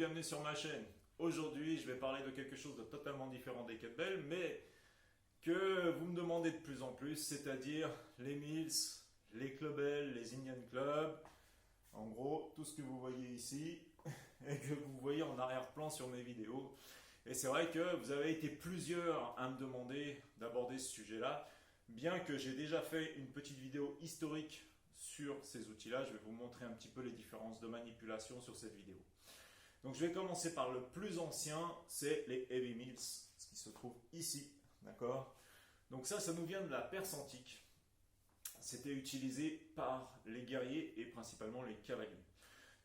bienvenue sur ma chaîne. Aujourd'hui, je vais parler de quelque chose de totalement différent des kettlebells, mais que vous me demandez de plus en plus, c'est-à-dire les mills, les clubbells, les Indian clubs, en gros, tout ce que vous voyez ici et que vous voyez en arrière-plan sur mes vidéos. Et c'est vrai que vous avez été plusieurs à me demander d'aborder ce sujet-là, bien que j'ai déjà fait une petite vidéo historique sur ces outils-là. Je vais vous montrer un petit peu les différences de manipulation sur cette vidéo. Donc je vais commencer par le plus ancien, c'est les Heavy Mills, ce qui se trouve ici, d'accord? Donc ça nous vient de la Perse antique. C'était utilisé par les guerriers et principalement les cavaliers.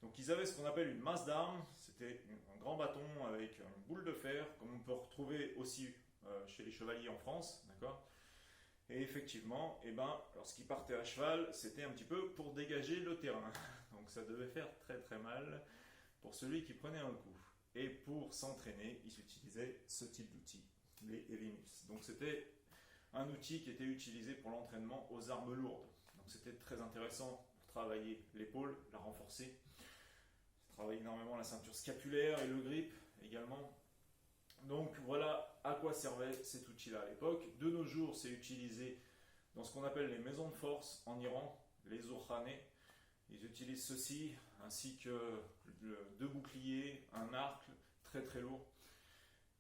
Donc ils avaient ce qu'on appelle une masse d'armes, c'était un grand bâton avec une boule de fer, comme on peut retrouver aussi chez les chevaliers en France, d'accord? Et effectivement, lorsqu'ils partaient à cheval, c'était un petit peu pour dégager le terrain. Donc ça devait faire très très mal pour celui qui prenait un coup. Et pour s'entraîner, ils utilisaient ce type d'outil, les Heavy Mills. Donc c'était un outil qui était utilisé pour l'entraînement aux armes lourdes. Donc c'était très intéressant pour travailler l'épaule, la renforcer. Travailler énormément la ceinture scapulaire et le grip également. Donc voilà à quoi servait cet outil-là à l'époque. De nos jours, c'est utilisé dans ce qu'on appelle les maisons de force en Iran, les Zokhane. Ils utilisent ceci, ainsi que deux boucliers, un arc très très lourd.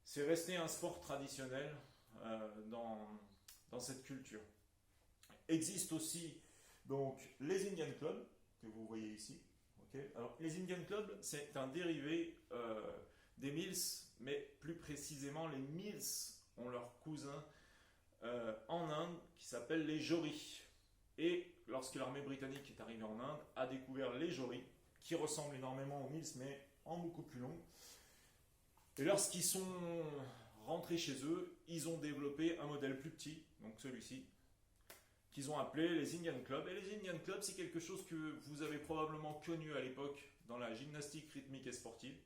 C'est resté un sport traditionnel dans cette culture. Existe aussi donc les Indian Club, que vous voyez ici. Okay. Alors les Indian Club, c'est un dérivé des Mills, mais plus précisément les Mills ont leur cousin en Inde qui s'appelle les Joris. Et lorsque l'armée britannique est arrivée en Inde, a découvert les Joris, qui ressemblent énormément aux Mills, mais en beaucoup plus long. Et lorsqu'ils sont rentrés chez eux, ils ont développé un modèle plus petit, donc celui-ci, qu'ils ont appelé les Indian Club. Et les Indian Club, c'est quelque chose que vous avez probablement connu à l'époque dans la gymnastique rythmique et sportive,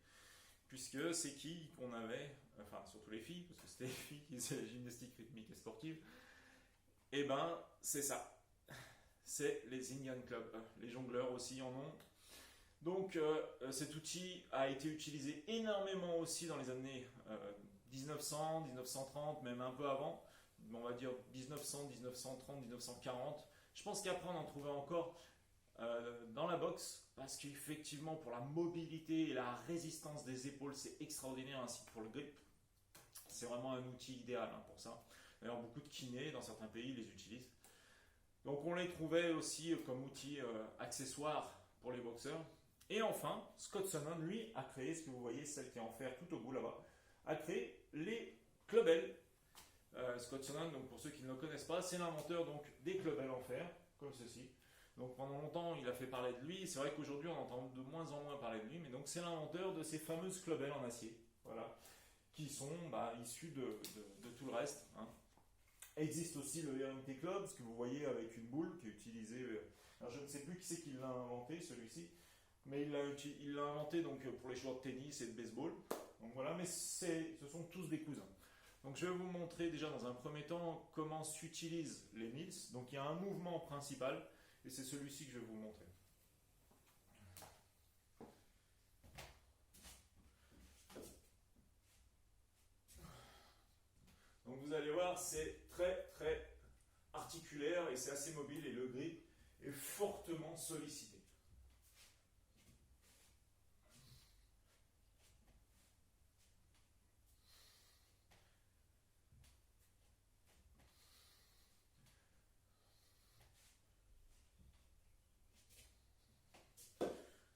puisque c'est qui qu'on avait, enfin surtout les filles, parce que c'était les filles qui faisaient la gymnastique rythmique et sportive, et ben c'est ça. C'est les Indian Club. Les jongleurs aussi en ont. Donc cet outil a été utilisé énormément aussi dans les années 1900, 1930, même un peu avant. On va dire 1900, 1930, 1940. Je pense qu'après on en trouvait encore dans la boxe, parce qu'effectivement pour la mobilité et la résistance des épaules, c'est extraordinaire, ainsi que pour le grip. C'est vraiment un outil idéal pour ça. D'ailleurs beaucoup de kinés dans certains pays les utilisent. Donc on les trouvait aussi comme outil accessoire pour les boxeurs. Et enfin, Scott Sonnen, lui, a créé, ce que vous voyez, celle qui est en fer tout au bout là-bas, a créé les clubbells. Scott Sonnen, donc pour ceux qui ne le connaissent pas, c'est l'inventeur donc des clubbells en fer, comme ceci. Donc pendant longtemps, il a fait parler de lui. C'est vrai qu'aujourd'hui, on entend de moins en moins parler de lui, mais donc c'est l'inventeur de ces fameuses clubbells en acier, voilà, qui sont issus de tout le reste. Existe aussi le RMT Club, ce que vous voyez avec une boule qui est utilisée. Alors je ne sais plus qui c'est qui l'a inventé, celui-ci, mais il l'a inventé donc pour les joueurs de tennis et de baseball. Donc voilà, mais ce sont tous des cousins. Donc je vais vous montrer déjà dans un premier temps comment s'utilisent les mills. Donc il y a un mouvement principal et c'est celui-ci que je vais vous montrer. Donc vous allez voir, c'est très très articulaire et c'est assez mobile et le grip est fortement sollicité.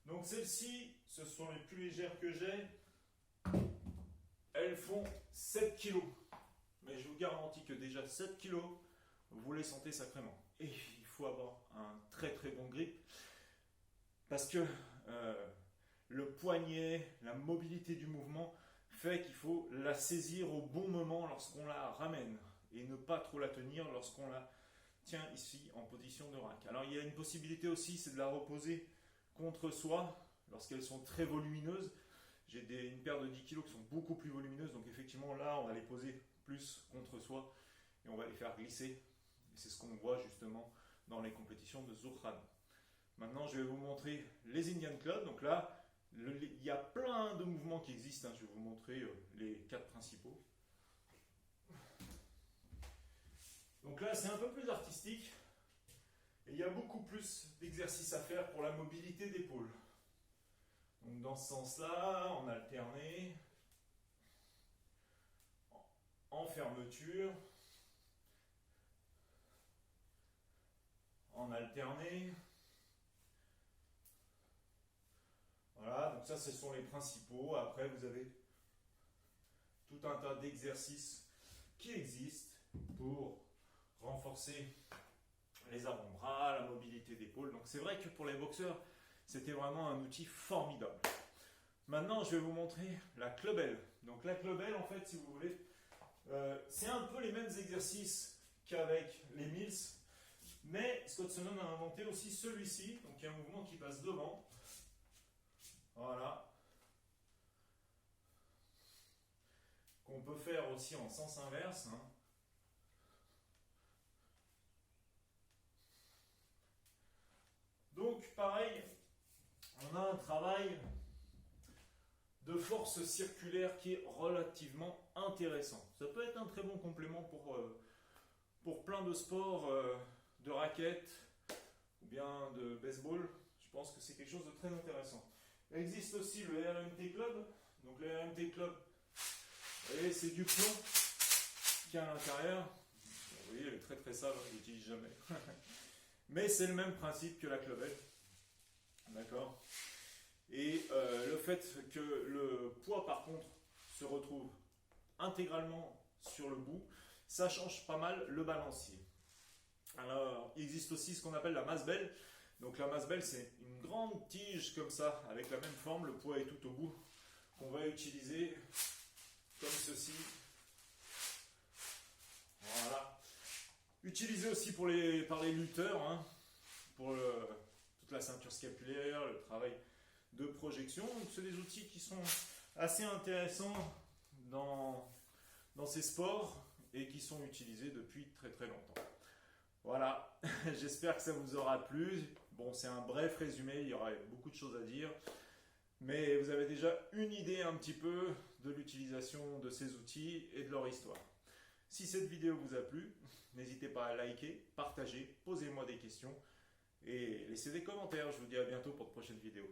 Donc celles-ci, ce sont les plus légères que j'ai. Elles font 7 kg. Mais je vous garantis que déjà 7 kg, vous les sentez sacrément. Et il faut avoir un très très bon grip. Parce que le poignet, la mobilité du mouvement fait qu'il faut la saisir au bon moment lorsqu'on la ramène. Et ne pas trop la tenir lorsqu'on la tient ici en position de rack. Alors il y a une possibilité aussi, c'est de la reposer contre soi lorsqu'elles sont très volumineuses. J'ai une paire de 10 kg qui sont beaucoup plus volumineuses, donc effectivement là on va les poser plus contre soi et on va les faire glisser. Et c'est ce qu'on voit justement dans les compétitions de Zoukhan. Maintenant je vais vous montrer les Indian Club. Donc là il y a plein de mouvements mouvements qui existent, hein. Je vais vous montrer les 4 principaux. Donc là, c'est un peu plus artistique. Et il y a beaucoup plus d'exercices à faire pour la mobilité d'épaule. Donc dans ce sens-là, en alterné, en fermeture, en alterné. Voilà, donc ça ce sont les principaux. Après vous avez tout un tas d'exercices qui existent pour renforcer les avant-bras, la mobilité d'épaule. Donc c'est vrai que pour les boxeurs, c'était vraiment un outil formidable. Maintenant, je vais vous montrer la clubelle. Donc la clubelle, en fait, si vous voulez, c'est un peu les mêmes exercices qu'avec les mills, mais Scott Sonnen a inventé aussi celui-ci. Donc il y a un mouvement qui passe devant. Voilà. Qu'on peut faire aussi en sens inverse, hein. Donc, pareil, on a un travail de force circulaire qui est relativement intéressant. Ça peut être un très bon complément pour plein de sports, de raquettes ou bien de baseball. Je pense que c'est quelque chose de très intéressant. Il existe aussi le RMT Club. Donc le RMT Club, vous voyez, c'est du plomb qui est à l'intérieur. Vous voyez, il est très très sale, je ne l'utilise jamais. Mais c'est le même principe que la clubelle. D'accord. Et le fait que le poids, par contre, se retrouve intégralement sur le bout, ça change pas mal le balancier. Alors, il existe aussi ce qu'on appelle la masbelle. Donc la masbelle, c'est une grande tige comme ça, avec la même forme, le poids est tout au bout, qu'on va utiliser comme ceci. Voilà. Utilisé aussi par les lutteurs, hein, pour toute la ceinture scapulaire, le travail de projection. Donc c'est des outils qui sont assez intéressants dans ces sports et qui sont utilisés depuis très très longtemps. Voilà, j'espère que ça vous aura plu. Bon, c'est un bref résumé, il y aurait beaucoup de choses à dire, mais vous avez déjà une idée un petit peu de l'utilisation de ces outils et de leur histoire. Si cette vidéo vous a plu, n'hésitez pas à liker, partager, posez-moi des questions et laissez des commentaires. Je vous dis à bientôt pour de prochaines vidéos.